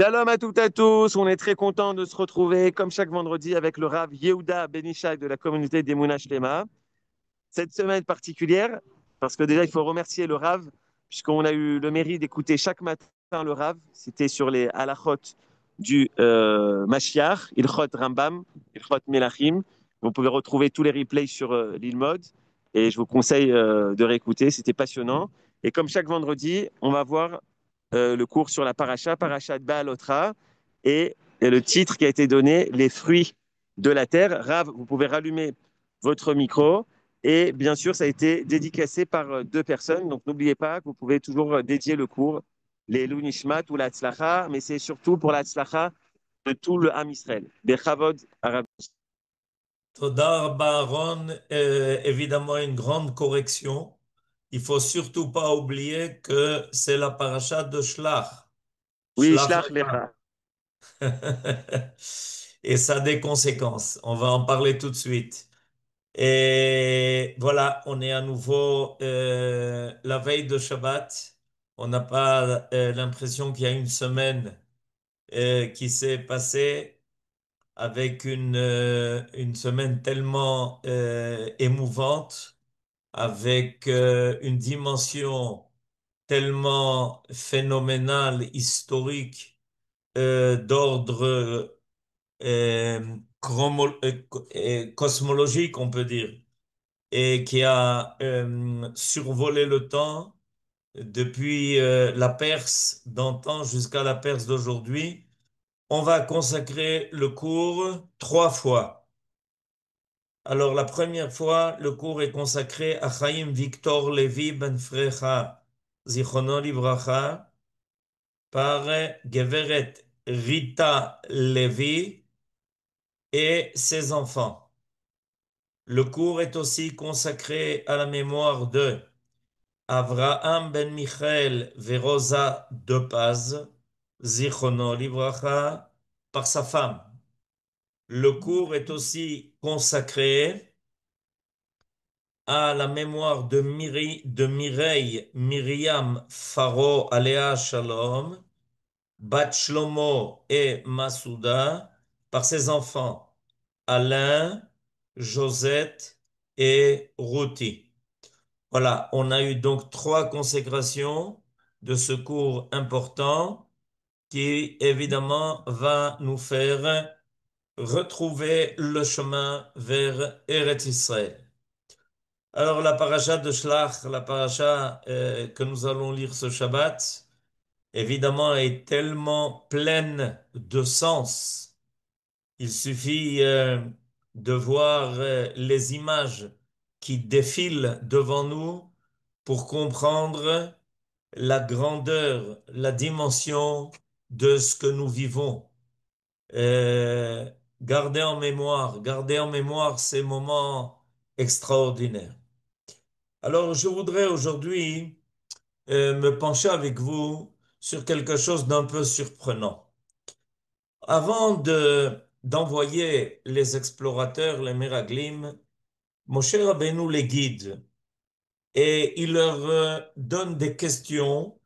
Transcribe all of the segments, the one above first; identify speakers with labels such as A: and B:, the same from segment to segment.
A: Shalom à toutes et à tous, on est très content de se retrouver comme chaque vendredi avec le Rav Yehuda Benishak de la communauté des Mouna Shlema. Cette semaine particulière, parce que déjà il faut remercier le Rav, puisqu'on a eu le mérite d'écouter chaque matin le Rav. C'était sur les halachot du Mashiach, Ilchot Rambam, Ilchot Melachim. Vous pouvez retrouver tous les replays sur l'Ilmod et je vous conseille de réécouter, c'était passionnant. Et comme chaque vendredi, on va voir le cours sur la paracha, Parashat Baalotra, et le titre qui a été donné, Les fruits de la terre. Rav, vous pouvez rallumer votre micro. Et bien sûr, ça a été dédicacé par deux personnes. Donc n'oubliez pas que vous pouvez toujours dédier le cours, les Nishmat ou la Tzlacha, mais c'est surtout pour la Tzlacha de tout le Ham Israël. Bechavod Arabi.
B: Toda Rabba Aaron, évidemment une grande correction. Il faut surtout pas oublier que c'est la paracha de Shlach.
A: Oui,
B: Shlach
A: Shlach
B: Lecha.
A: Lecha.
B: Et ça a des conséquences. On va en parler tout de suite. Et voilà, on est à nouveau la veille de Shabbat. On n'a pas l'impression qu'il y a une semaine qui s'est passée avec une semaine tellement émouvante, avec une dimension tellement phénoménale, historique, d'ordre cosmologique, on peut dire, et qui a survolé le temps depuis la Perse d'antan jusqu'à la Perse d'aujourd'hui. On va consacrer le cours 3 fois. Alors, la première fois, le cours est consacré à Chaim Victor Levi Ben Frecha, Zichrono Livracha, par Geveret Rita Levi et ses enfants. Le cours est aussi consacré à la mémoire de Avraham Ben Michael Verosa de Paz, Zichrono Livracha, par sa femme. Le cours est aussi consacré à la mémoire de Mireille Myriam Faro Aléa Shalom, Bat Shlomo et Masouda, par ses enfants Alain, Josette et Ruti. Voilà, on a eu donc 3 consécrations de ce cours important qui évidemment va nous faire retrouver le chemin vers Eretz Israël. Alors, la paracha de Shlach, la paracha que nous allons lire ce Shabbat, évidemment, est tellement pleine de sens. Il suffit de voir les images qui défilent devant nous pour comprendre la grandeur, la dimension de ce que nous vivons. Euh, gardez en mémoire ces moments extraordinaires. Alors, je voudrais aujourd'hui me pencher avec vous sur quelque chose d'un peu surprenant. Avant d'envoyer les explorateurs, les Meraglim, Moshe Rabbeinu les guide et il leur donne des questions,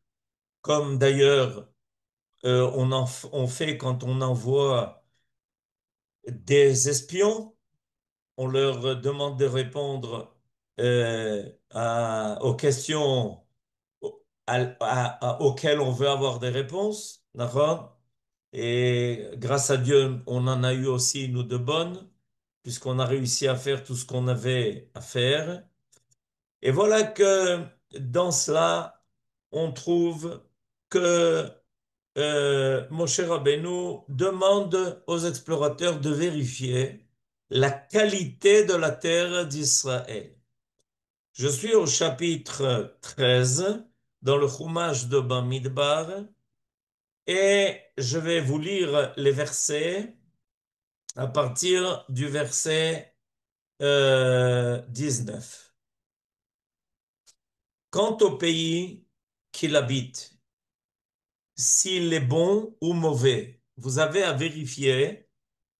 B: comme d'ailleurs on fait quand on envoie des espions. On leur demande de répondre aux questions auxquelles on veut avoir des réponses, d'accord? Et grâce à Dieu, on en a eu aussi, nous, de bonnes, puisqu'on a réussi à faire tout ce qu'on avait à faire. Et voilà que dans cela, on trouve que Moshe Rabbeinu demande aux explorateurs de vérifier la qualité de la terre d'Israël. Je suis au chapitre 13 dans le Chumash de Bamidbar et je vais vous lire les versets à partir du verset 19. Quant au pays qu'il habite, s'il est bon ou mauvais, vous avez à vérifier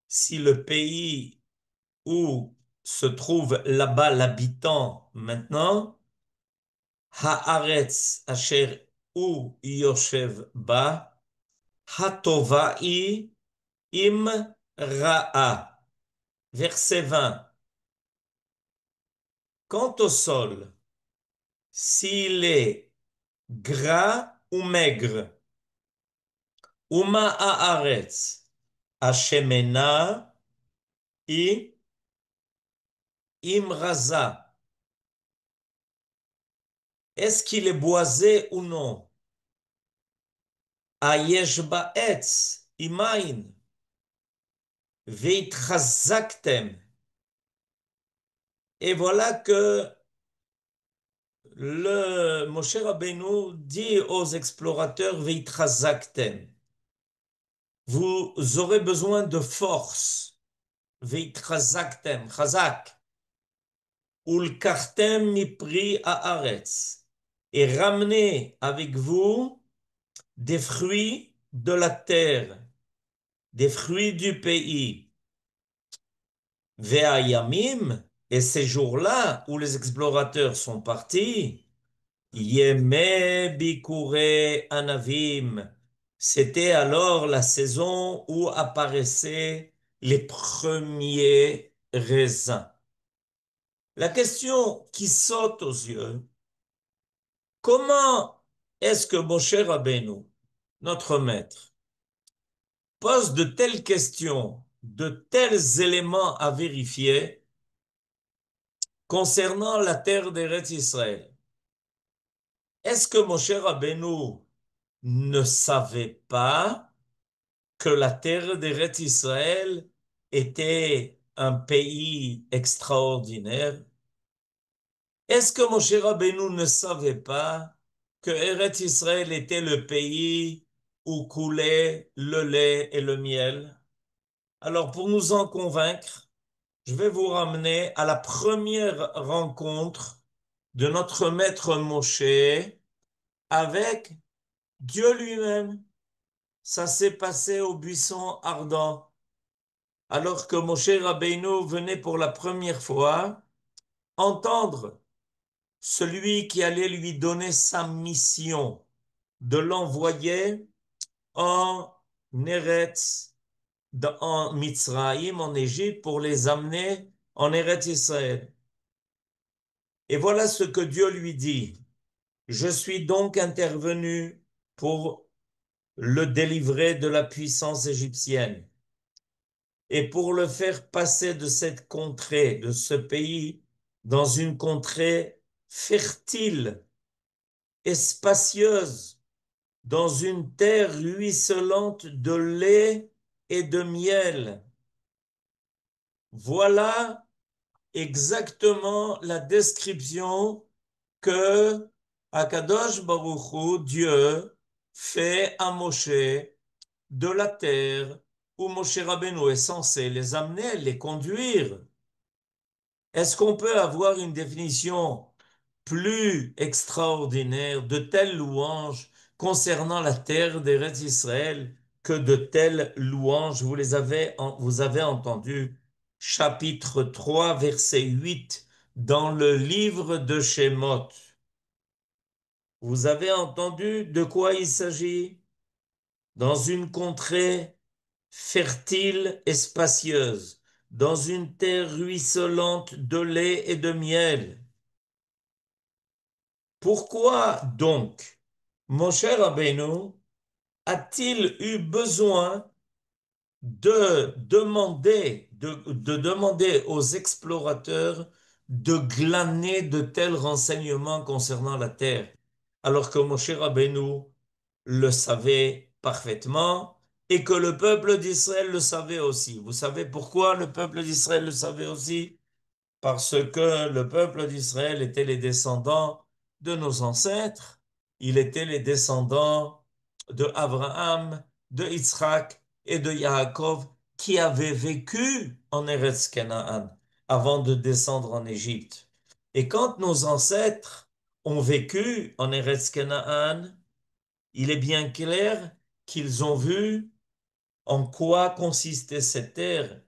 B: si le pays où se trouve là-bas l'habitant maintenant, Haaretz Asher ou Yoshev Ba, Hatova'i im ra'a. Verset 20. Quant au sol, s'il est gras ou maigre, Uma haaretz, Hashemena i imraza. Est-ce qu'il est boisé ou non? Ayesh ba'etz, imain, veitchazaktem. Et voilà que le Moshe Rabbeinu dit aux explorateurs, veitchazaktem. Vous aurez besoin de force. Veitchazaktem, chazak. Ulkartem mipri haaretz. Et ramenez avec vous des fruits de la terre, des fruits du pays. Ve'ayamim, et ces jours-là où les explorateurs sont partis, Yeme bikure anavim, c'était alors la saison où apparaissaient les premiers raisins. La question qui saute aux yeux, comment est-ce que Moshe Rabbeinu, notre maître, pose de telles questions, de tels éléments à vérifier concernant la terre d'Eretz Israël? Est-ce que Moshe Rabbeinu ne savait pas que la terre d'Eretz Israël était un pays extraordinaire? Est-ce que Moshe Rabbeinu ne savait pas que Eretz Israël était le pays où coulait le lait et le miel? Alors, pour nous en convaincre, je vais vous ramener à la première rencontre de notre maître Moshe avec Dieu lui-même. Ça s'est passé au buisson ardent, alors que Moshe Rabbeinu venait pour la première fois entendre celui qui allait lui donner sa mission de l'envoyer en Eretz, en Mitzraïm, en Égypte, pour les amener en Eretz Israël. Et voilà ce que Dieu lui dit. Je suis donc intervenu pour le délivrer de la puissance égyptienne et pour le faire passer de cette contrée, de ce pays, dans une contrée fertile et spacieuse, dans une terre ruisselante de lait et de miel. Voilà exactement la description que Akadosh Baruch Hu, Dieu, fait à Moshe de la terre où Moshe Rabbeinu est censé les amener, les conduire. Est-ce qu'on peut avoir une définition plus extraordinaire de telles louanges concernant la terre d'Eretz Israël que de telles louanges? Vous avez entendu chapitre 3, verset 8 dans le livre de Shemot. Vous avez entendu de quoi il s'agit? Dans une contrée fertile et spacieuse, dans une terre ruisselante de lait et de miel. Pourquoi donc Moshe Rabbeinu a-t-il eu besoin de demander aux explorateurs de glaner de tels renseignements concernant la terre, alors que Moshe Rabbeinu le savait parfaitement et que le peuple d'Israël le savait aussi? Vous savez pourquoi le peuple d'Israël le savait aussi? Parce que le peuple d'Israël était les descendants de nos ancêtres. Il était les descendants de Abraham, de Yitzhak et de Yaakov qui avaient vécu en Eretz Canaan avant de descendre en Égypte. Et quand nos ancêtres ont vécu en Eretz Canaan, il est bien clair qu'ils ont vu en quoi consistait cette terre,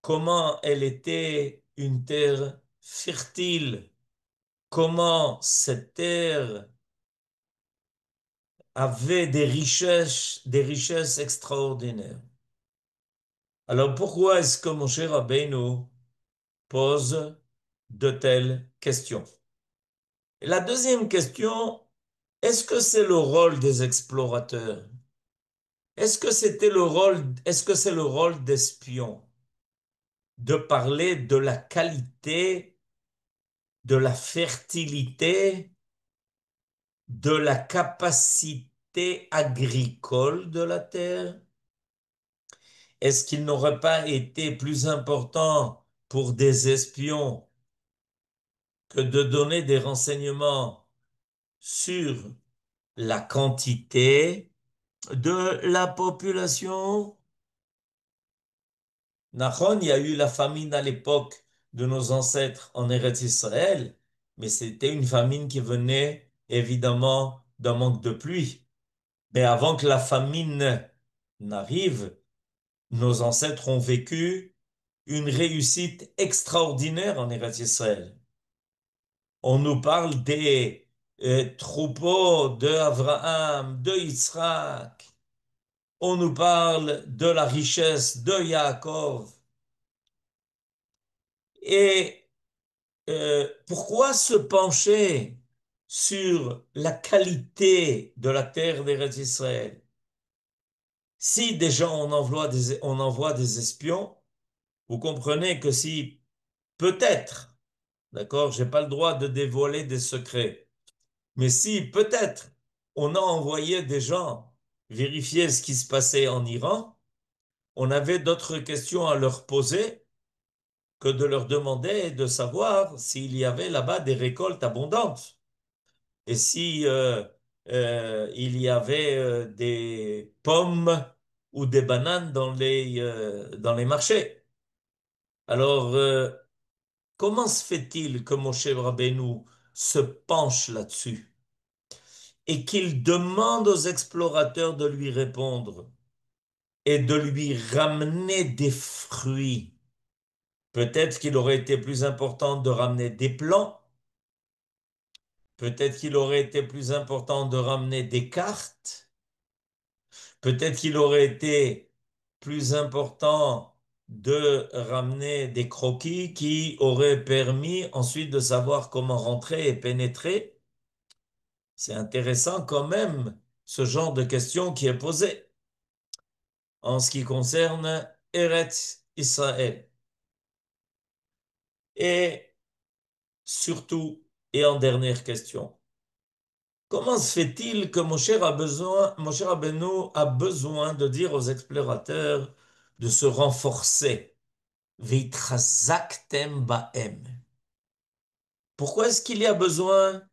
B: comment elle était une terre fertile, comment cette terre avait des richesses extraordinaires. Alors pourquoi est-ce que Moshe Rabbeinu pose de telles questions? Et la deuxième question, est-ce que c'est le rôle des explorateurs? Est-ce que c'est le rôle d'espion de parler de la qualité, de la fertilité, de la capacité agricole de la terre? Est-ce qu'il n'aurait pas été plus important pour des espions que de donner des renseignements sur la quantité de la population? Nahon, il y a eu la famine à l'époque de nos ancêtres en Eretz Israël, mais c'était une famine qui venait évidemment d'un manque de pluie. Mais avant que la famine n'arrive, nos ancêtres ont vécu une réussite extraordinaire en Eretz Israël. On nous parle des troupeaux de Abraham, de Yitzhak. On nous parle de la richesse de Yaakov. Et pourquoi se pencher sur la qualité de la terre d'Eretz Israël? Si déjà on envoie des espions, vous comprenez que si peut-être, d'accord, j'ai pas le droit de dévoiler des secrets, mais si peut-être on a envoyé des gens vérifier ce qui se passait en Iran, on avait d'autres questions à leur poser que de leur demander de savoir s'il y avait là-bas des récoltes abondantes et si il y avait des pommes ou des bananes dans les marchés. Alors, comment se fait-il que Moshe Rabbeinu se penche là-dessus et qu'il demande aux explorateurs de lui répondre et de lui ramener des fruits? Peut-être qu'il aurait été plus important de ramener des plants, peut-être qu'il aurait été plus important de ramener des cartes, peut-être qu'il aurait été plus important de ramener des croquis qui auraient permis ensuite de savoir comment rentrer et pénétrer. C'est intéressant quand même ce genre de question qui est posée en ce qui concerne Eretz Israël. Et surtout, et en dernière question, comment se fait-il que Moshe Rabbeinu a besoin de dire aux explorateurs de se renforcer? Veitrasaktem ba'em. Pourquoi est-ce qu'il y a besoin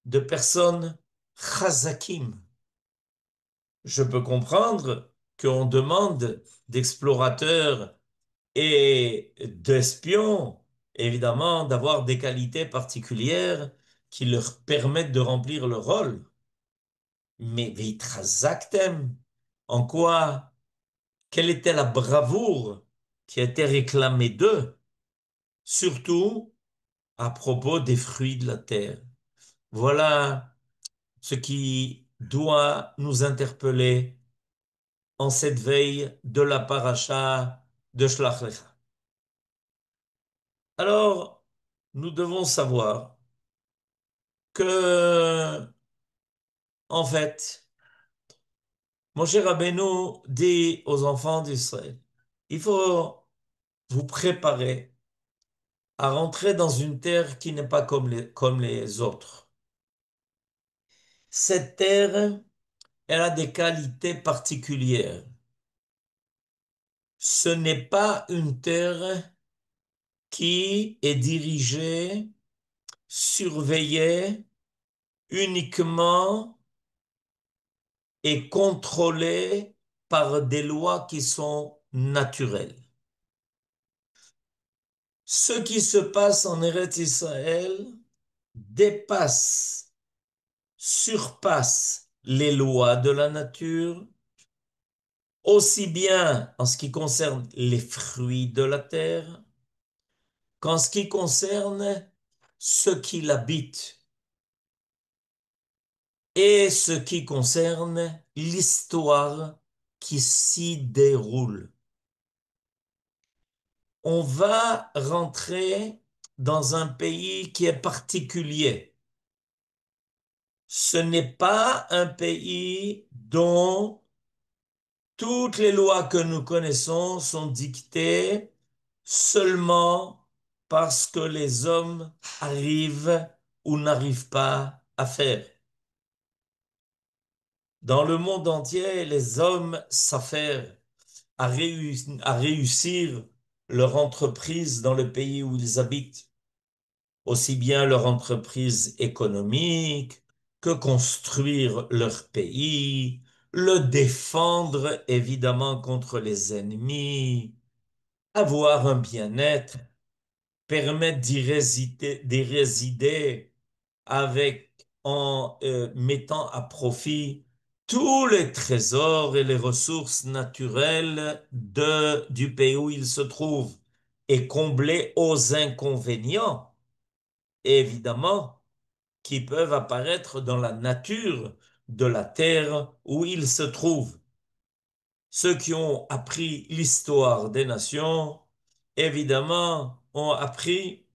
B: de personnes chazakim? Je peux comprendre qu'on demande d'explorateurs et d'espions, évidemment, d'avoir des qualités particulières qui leur permettent de remplir le rôle. Mais Veitrasaktem, en quoi, quelle était la bravoure qui a été réclamée d'eux, surtout à propos des fruits de la terre? Voilà ce qui doit nous interpeller en cette veille de la paracha de Shlach Lecha. Alors, nous devons savoir que, en fait, Moshe Rabbeinu dit aux enfants d'Israël, il faut vous préparer à rentrer dans une terre qui n'est pas comme les autres. Cette terre, elle a des qualités particulières. Ce n'est pas une terre qui est dirigée, surveillée uniquement et contrôlée par des lois qui sont naturelles. Ce qui se passe en Eretz Israël dépasse, surpasse les lois de la nature, aussi bien en ce qui concerne les fruits de la terre qu'en ce qui concerne ceux qui l'habitent. et ce qui concerne l'histoire qui s'y déroule. On va rentrer dans un pays qui est particulier. Ce n'est pas un pays dont toutes les lois que nous connaissons sont dictées seulement parce que les hommes arrivent ou n'arrivent pas à faire. Dans le monde entier, les hommes s'affairent à réussir leur entreprise dans le pays où ils habitent, aussi bien leur entreprise économique que construire leur pays, le défendre évidemment contre les ennemis, avoir un bien-être, permettre d'y résider avec, en mettant à profit tous les trésors et les ressources naturelles du pays où il se trouve et combler aux inconvénients, évidemment, qui peuvent apparaître dans la nature de la terre où il se trouve. Ceux qui ont appris l'histoire des nations, évidemment, ont appris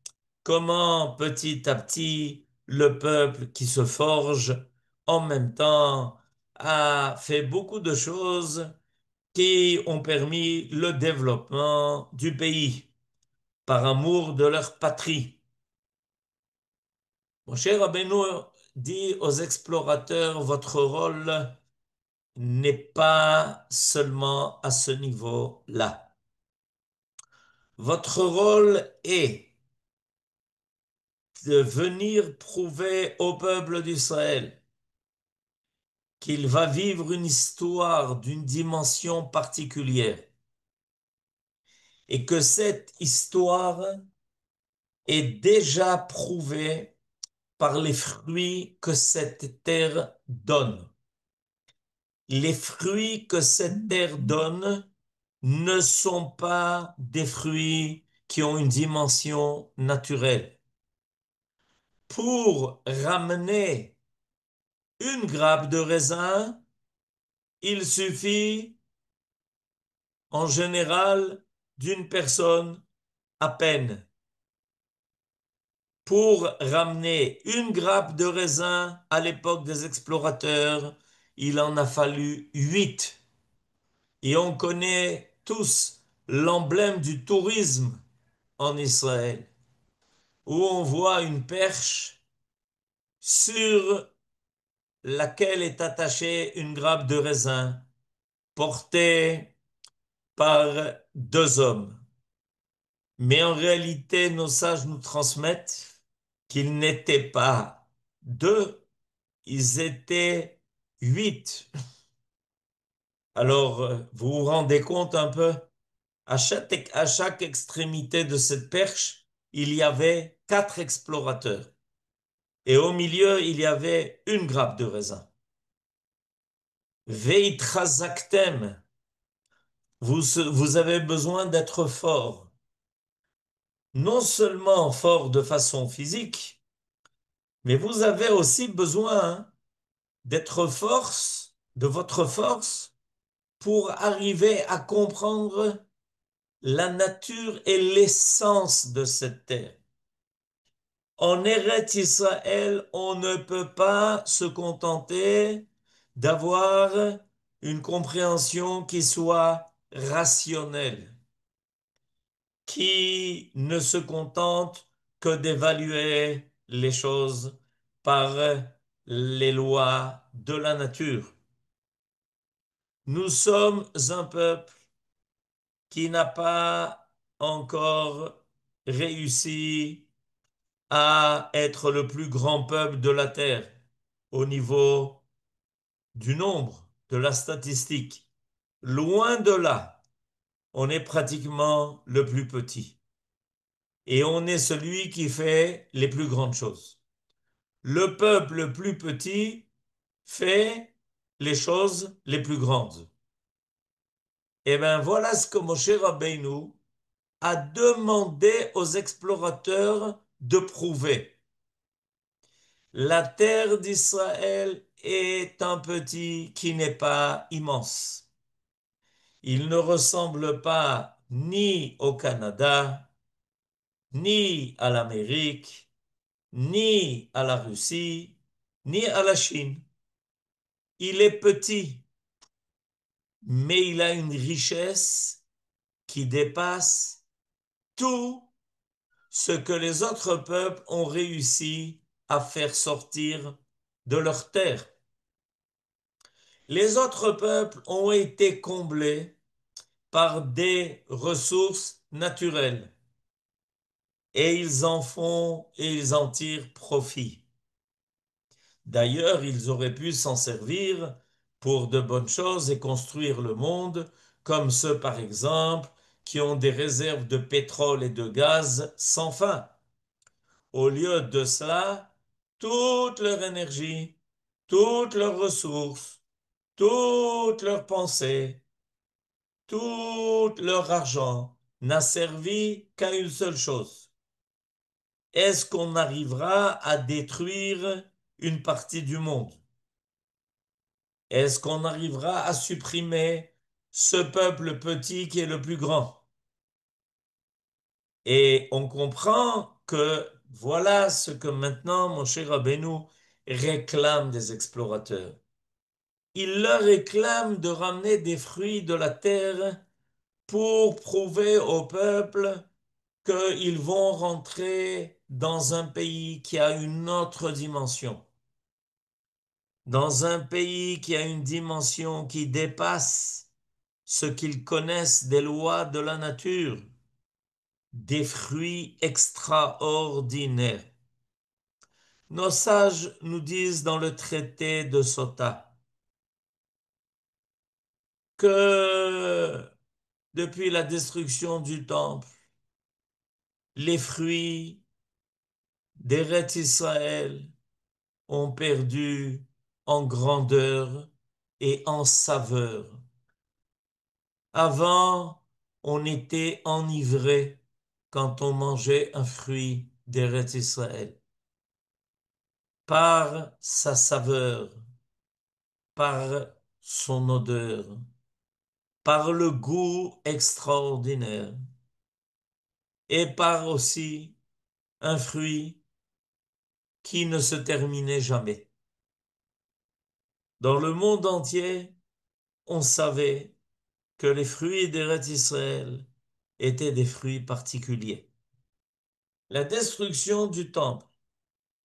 B: comment petit à petit le peuple qui se forge en même temps a fait beaucoup de choses qui ont permis le développement du pays par amour de leur patrie. Mon cher Rabbeinu dit aux explorateurs, votre rôle n'est pas seulement à ce niveau-là. Votre rôle est de venir prouver au peuple d'Israël qu'il va vivre une histoire d'une dimension particulière et que cette histoire est déjà prouvée par les fruits que cette terre donne. Les fruits que cette terre donne ne sont pas des fruits qui ont une dimension naturelle. Pour ramener une grappe de raisin, il suffit en général d'une personne à peine. Pour ramener une grappe de raisin à l'époque des explorateurs, il en a fallu 8. Et on connaît tous l'emblème du tourisme en Israël, où on voit une perche sur laquelle est attachée une grappe de raisin portée par 2 hommes. Mais en réalité, nos sages nous transmettent qu'ils n'étaient pas 2, ils étaient 8. Alors, vous vous rendez compte un peu? À chaque extrémité de cette perche, il y avait 4 explorateurs. Et au milieu, il y avait une grappe de raisin. Veitrazaktem, vous avez besoin d'être fort. Non seulement fort de façon physique, mais vous avez aussi besoin de votre force, pour arriver à comprendre la nature et l'essence de cette terre. En Eretz Israël, on ne peut pas se contenter d'avoir une compréhension qui soit rationnelle, qui ne se contente que d'évaluer les choses par les lois de la nature. Nous sommes un peuple qui n'a pas encore réussi à être le plus grand peuple de la terre au niveau du nombre, de la statistique. Loin de là, on est pratiquement le plus petit. Et on est celui qui fait les plus grandes choses. Le peuple le plus petit fait les choses les plus grandes. Et bien voilà ce que Moshe Rabbeinu a demandé aux explorateurs de prouver. La terre d'Israël est un petit qui n'est pas immense. Il ne ressemble pas ni au Canada, ni à l'Amérique, ni à la Russie, ni à la Chine. Il est petit, mais il a une richesse qui dépasse tout ce que les autres peuples ont réussi à faire sortir de leur terre. Les autres peuples ont été comblés par des ressources naturelles et ils en font et ils en tirent profit. D'ailleurs, ils auraient pu s'en servir pour de bonnes choses et construire le monde, comme ceux, par exemple, qui ont des réserves de pétrole et de gaz sans fin. Au lieu de cela, toute leur énergie, toutes leurs ressources, toutes leurs pensées, tout leur argent n'a servi qu'à une seule chose. Est-ce qu'on arrivera à détruire une partie du monde? Est-ce qu'on arrivera à supprimer ce peuple petit qui est le plus grand? Et on comprend que voilà ce que maintenant Moshe Rabbeinu réclame des explorateurs. Il leur réclame de ramener des fruits de la terre pour prouver au peuple qu'ils vont rentrer dans un pays qui a une autre dimension, dans un pays qui a une dimension qui dépasse ce qu'ils connaissent des lois de la nature, des fruits extraordinaires. Nos sages nous disent dans le traité de Sota que depuis la destruction du temple, les fruits d'Eretz Israël ont perdu en grandeur et en saveur. Avant, on était enivré quand on mangeait un fruit d'Eretz Israël, par sa saveur, par son odeur, par le goût extraordinaire, et par aussi un fruit qui ne se terminait jamais. Dans le monde entier, on savait que les fruits d'Eretz Israël étaient des fruits particuliers. La destruction du temple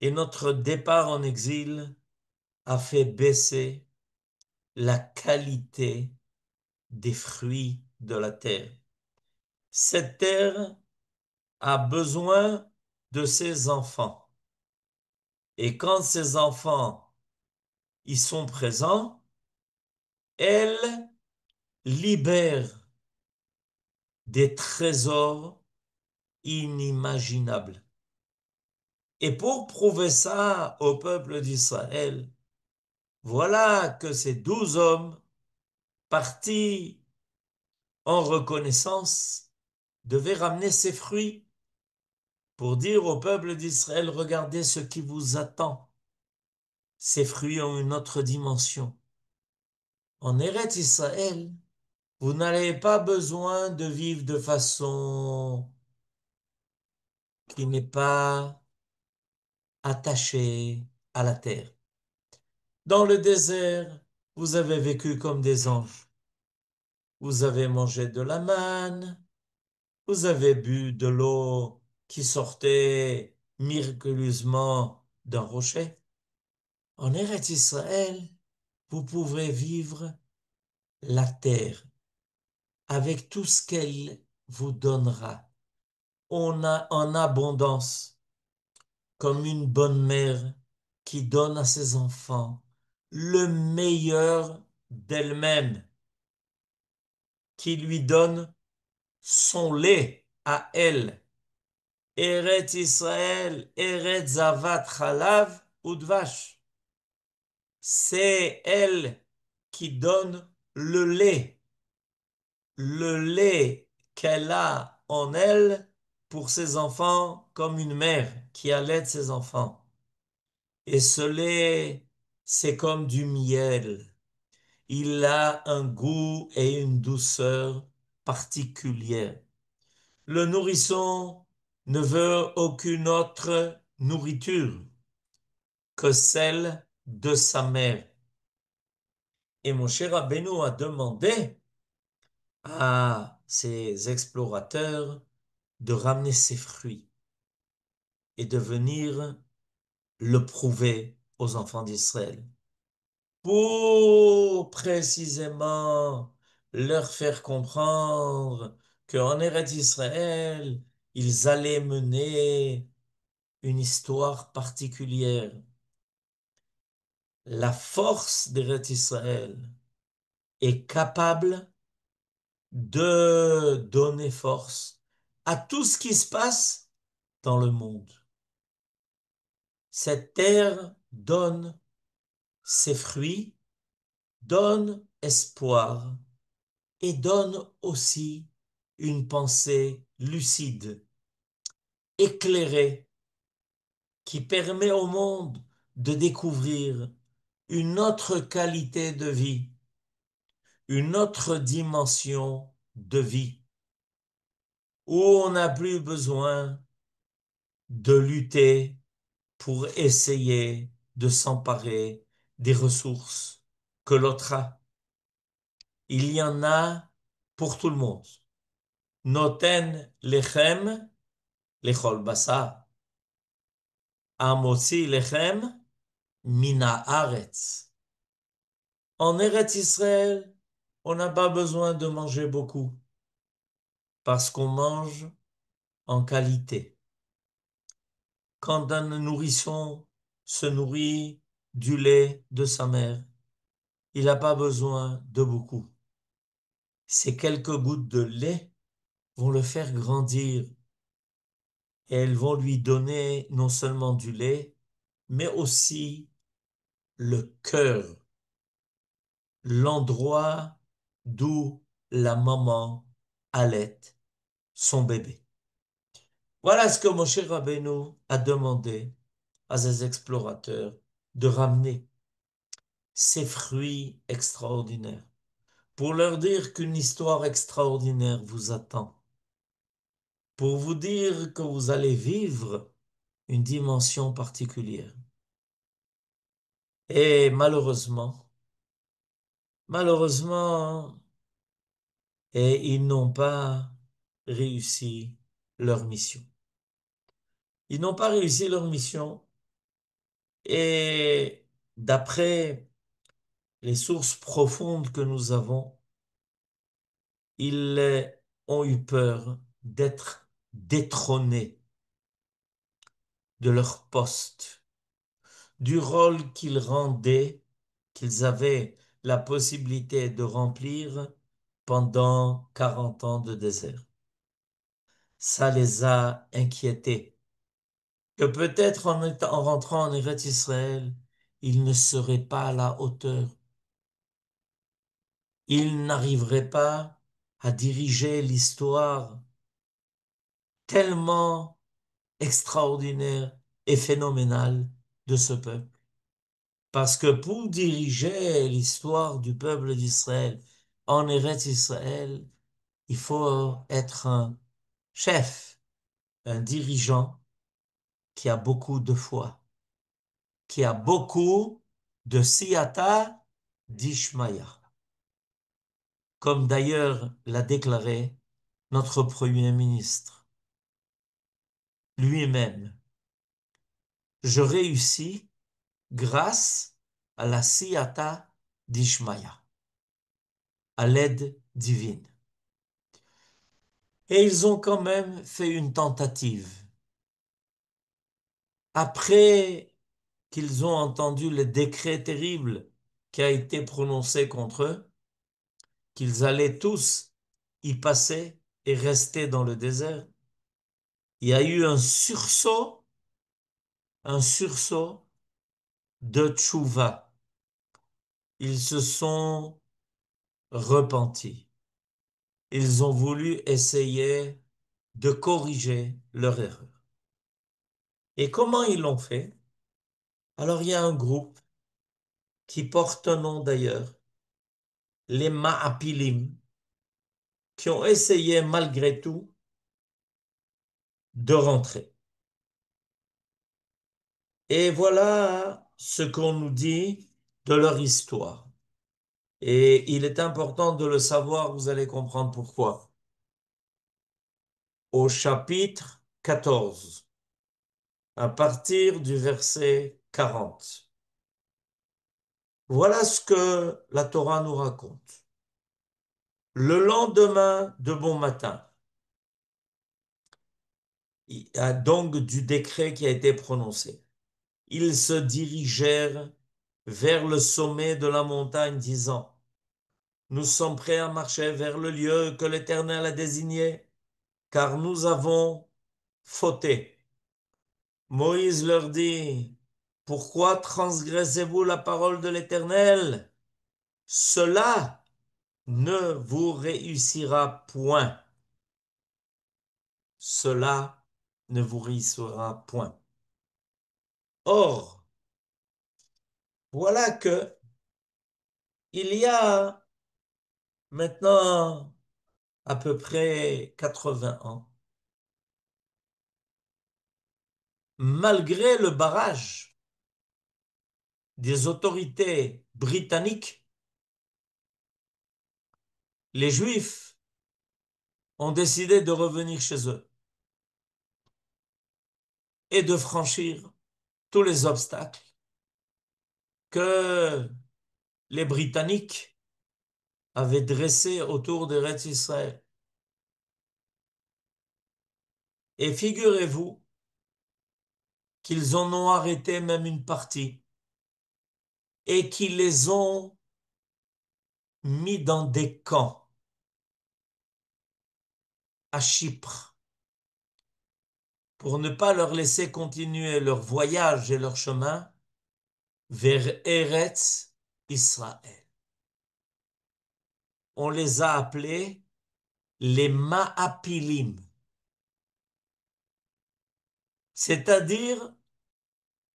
B: et notre départ en exil a fait baisser la qualité des fruits de la terre. Cette terre a besoin de ses enfants. Et quand ces enfants y sont présents, elle libère des trésors inimaginables. Et pour prouver ça au peuple d'Israël, voilà que ces 12 hommes partis en reconnaissance devaient ramener ces fruits pour dire au peuple d'Israël, regardez ce qui vous attend. Ces fruits ont une autre dimension. En Eretz Israël, vous n'avez pas besoin de vivre de façon qui n'est pas attachée à la terre. Dans le désert, vous avez vécu comme des anges. Vous avez mangé de la manne, vous avez bu de l'eau qui sortait miraculeusement d'un rocher. En Eretz Israël, vous pouvez vivre la terre avec tout ce qu'elle vous donnera. On a en abondance, comme une bonne mère qui donne à ses enfants le meilleur d'elle-même, qui lui donne son lait à elle. Eretz Israël, Eretz Zavat Chalav Udvash. C'est elle qui donne le lait qu'elle a en elle pour ses enfants, comme une mère qui allait ses enfants. Et ce lait, c'est comme du miel. Il a un goût et une douceur particulière. Le nourrisson ne veut aucune autre nourriture que celle de sa mère. Et mon cher Rabbeinu a demandé à ses explorateurs de ramener ses fruits et de venir le prouver aux enfants d'Israël pour précisément leur faire comprendre qu'en Eretz Israël, ils allaient mener une histoire particulière. La force d'Eretz Israël est capable de donner force à tout ce qui se passe dans le monde. Cette terre donne ses fruits, donne espoir et donne aussi une pensée lucide, éclairée, qui permet au monde de découvrir une autre qualité de vie, une autre dimension de vie, où on n'a plus besoin de lutter pour essayer de s'emparer des ressources que l'autre a. Il y en a pour tout le monde. Noten lechem lechol basar. Amotzi lechem mina haaretz. En Eretz Israël, on n'a pas besoin de manger beaucoup parce qu'on mange en qualité. Quand un nourrisson se nourrit du lait de sa mère, il n'a pas besoin de beaucoup. Ces quelques gouttes de lait vont le faire grandir et elles vont lui donner non seulement du lait, mais aussi le cœur, l'endroit d'où la maman allait son bébé. Voilà ce que Moshe Rabbeinu a demandé à ses explorateurs de ramener ces fruits extraordinaires pour leur dire qu'une histoire extraordinaire vous attend, pour vous dire que vous allez vivre une dimension particulière. Et malheureusement, et ils n'ont pas réussi leur mission. Ils n'ont pas réussi leur mission et d'après les sources profondes que nous avons, ils ont eu peur d'être détrônés de leur poste, du rôle qu'ils rendaient, qu'ils avaient la possibilité de remplir pendant 40 ans de désert. Ça les a inquiétés. Que peut-être en rentrant en Eretz Israël, ils ne seraient pas à la hauteur. Ils n'arriveraient pas à diriger l'histoire tellement extraordinaire et phénoménale de ce peuple. Parce que pour diriger l'histoire du peuple d'Israël en Eretz Israël, il faut être un chef, un dirigeant qui a beaucoup de foi, qui a beaucoup de siyata d'Ishmaïa. Comme d'ailleurs l'a déclaré notre Premier ministre lui-même. Je réussis grâce à la siyata d'Ishmaïa, à l'aide divine. Et ils ont quand même fait une tentative. Après qu'ils ont entendu le décret terrible qui a été prononcé contre eux, qu'ils allaient tous y passer et rester dans le désert, il y a eu un sursaut de tchouva. Ils se sont repentis. Ils ont voulu essayer de corriger leur erreur. Et comment ils l'ont fait? Alors il y a un groupe qui portent un nom d'ailleurs, les Ma'apilim, qui ont essayé malgré tout de rentrer. Et voilà ce qu'on nous dit de leur histoire. Et il est important de le savoir, vous allez comprendre pourquoi. Au chapitre 14, à partir du verset 40. Voilà ce que la Torah nous raconte. Le lendemain de bon matin, il y a donc du décret qui a été prononcé. Ils se dirigèrent vers le sommet de la montagne, disant, nous sommes prêts à marcher vers le lieu que l'Éternel a désigné, car nous avons fauté. Moïse leur dit, pourquoi transgressez-vous la parole de l'Éternel? Cela ne vous réussira point. Cela ne vous réussira point. Or, voilà que il y a maintenant à peu près 80 ans, malgré le barrage des autorités britanniques, les Juifs ont décidé de revenir chez eux et de franchir tous les obstacles que les Britanniques avaient dressés autour d'Eretz Israël. Et figurez-vous qu'ils en ont arrêté même une partie et qu'ils les ont mis dans des camps à Chypre pour ne pas leur laisser continuer leur voyage et leur chemin vers Eretz Israël. On les a appelés les Ma'apilim, c'est-à-dire,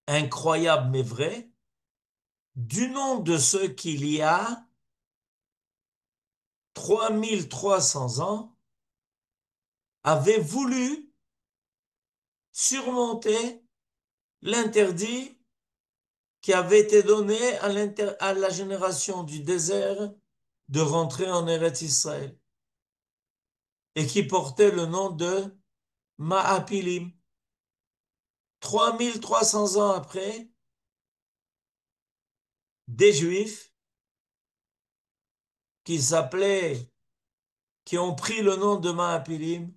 B: incroyable mais vrai, du nom de ceux qu'il y a 3300 ans avaient voulu surmonter l'interdit qui avait été donné à la génération du désert de rentrer en Eretz Israël et qui portait le nom de Ma'apilim. 3300 ans après, des Juifs qui s'appelaient, qui ont pris le nom de Ma'apilim,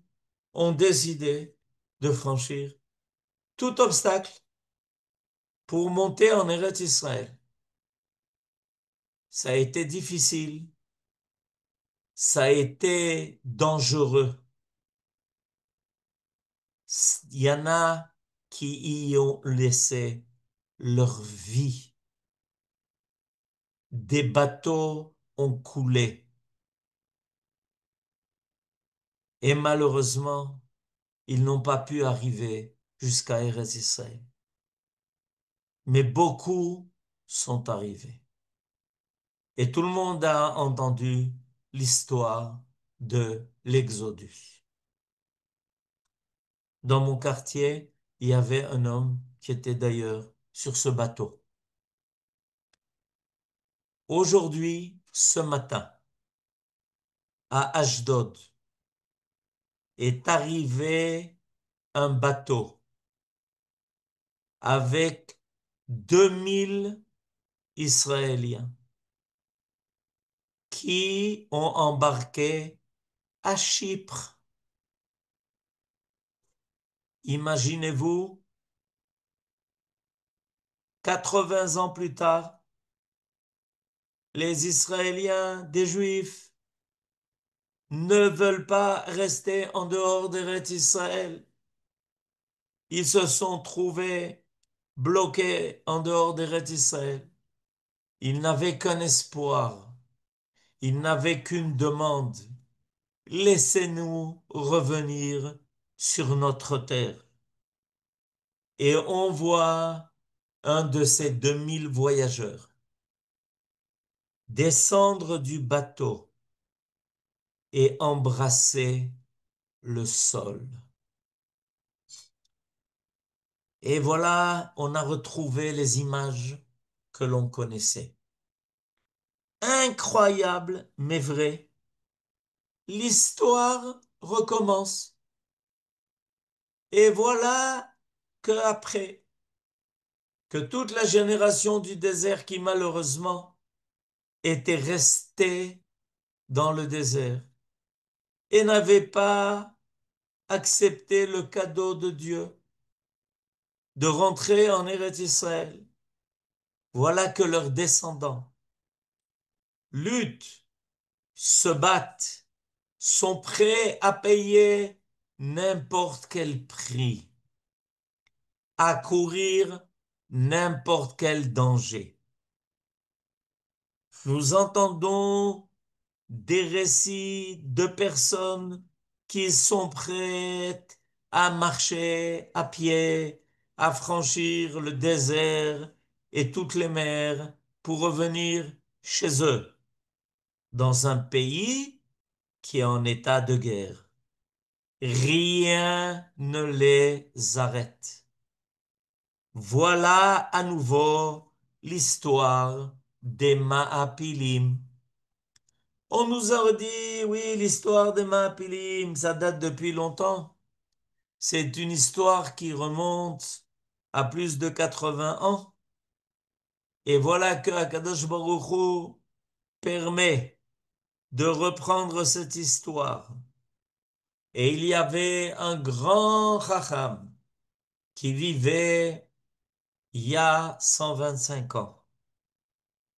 B: ont décidé de franchir tout obstacle pour monter en Eretz Israël. Ça a été difficile, ça a été dangereux. Il y en a qui y ont laissé leur vie. Des bateaux ont coulé. Et malheureusement, ils n'ont pas pu arriver jusqu'à Eretz Israël. Mais beaucoup sont arrivés. Et tout le monde a entendu l'histoire de l'Exodus. Dans mon quartier, il y avait un homme qui était d'ailleurs sur ce bateau. Aujourd'hui, ce matin, à Ashdod, est arrivé un bateau avec 2000 Israéliens qui ont embarqué à Chypre. Imaginez-vous, 80 ans plus tard, les Israéliens, des Juifs, ne veulent pas rester en dehors d'Eretz Israël. Ils se sont trouvés bloqués en dehors d'Eretz Israël. Ils n'avaient qu'un espoir, ils n'avaient qu'une demande. Laissez-nous revenir sur notre terre. Et on voit un de ces 2000 voyageurs descendre du bateau et embrasser le sol. Et voilà, on a retrouvé les images que l'on connaissait. Incroyable, mais vrai. L'histoire recommence. Et voilà que après, que toute la génération du désert qui malheureusement était restée dans le désert et n'avait pas accepté le cadeau de Dieu de rentrer en Eretz Israël. Voilà que leurs descendants luttent, se battent, sont prêts à payer n'importe quel prix, à courir n'importe quel danger. Nous entendons des récits de personnes qui sont prêtes à marcher à pied, à franchir le désert et toutes les mers pour revenir chez eux, dans un pays qui est en état de guerre. Rien ne les arrête. Voilà à nouveau l'histoire des Maapilim. On nous a dit, oui, l'histoire des Maapilim, ça date depuis longtemps. C'est une histoire qui remonte à plus de 80 ans. Et voilà que Akadosh Baruch Hu permet de reprendre cette histoire. Et il y avait un grand Chacham qui vivait il y a 125 ans,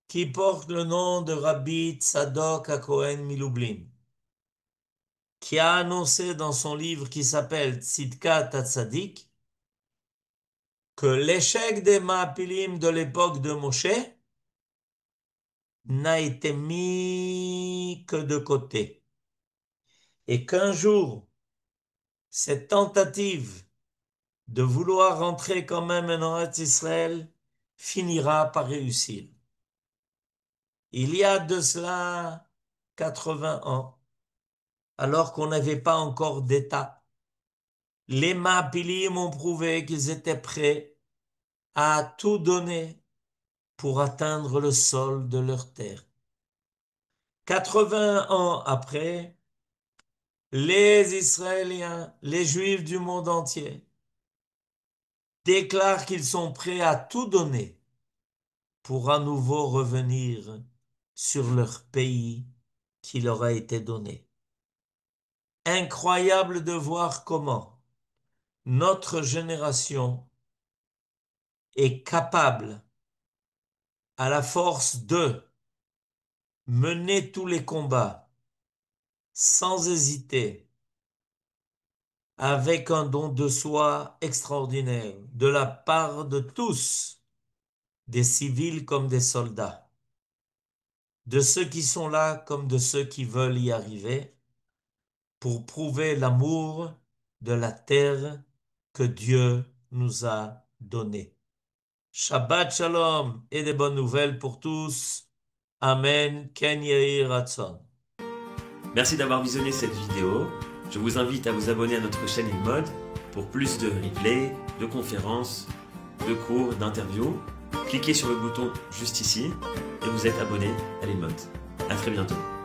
B: qui porte le nom de Rabbi Tzadok HaKohen Milublin, qui a annoncé dans son livre qui s'appelle Tzidkat HaTzadik que l'échec des Maapilim de l'époque de Moshe n'a été mis que de côté. Et qu'un jour, cette tentative de vouloir rentrer quand même en Eretz Israël finira par réussir. Il y a de cela 80 ans, alors qu'on n'avait pas encore d'État, les Maapilim ont prouvé qu'ils étaient prêts à tout donner pour atteindre le sol de leur terre. 80 ans après, les Israéliens, les Juifs du monde entier, déclarent qu'ils sont prêts à tout donner pour à nouveau revenir sur leur pays qui leur a été donné. Incroyable de voir comment notre génération est capable, à la force de mener tous les combats sans hésiter, avec un don de soi extraordinaire de la part de tous, des civils comme des soldats, de ceux qui sont là comme de ceux qui veulent y arriver, pour prouver l'amour de la terre que Dieu nous a donnée. Shabbat Shalom et des bonnes nouvelles pour tous. Amen. Ken Yehi Ratzon.
C: Merci d'avoir visionné cette vidéo. Je vous invite à vous abonner à notre chaîne InMode pour plus de replays, de conférences, de cours, d'interviews. Cliquez sur le bouton juste ici et vous êtes abonné à l'InMode. À très bientôt.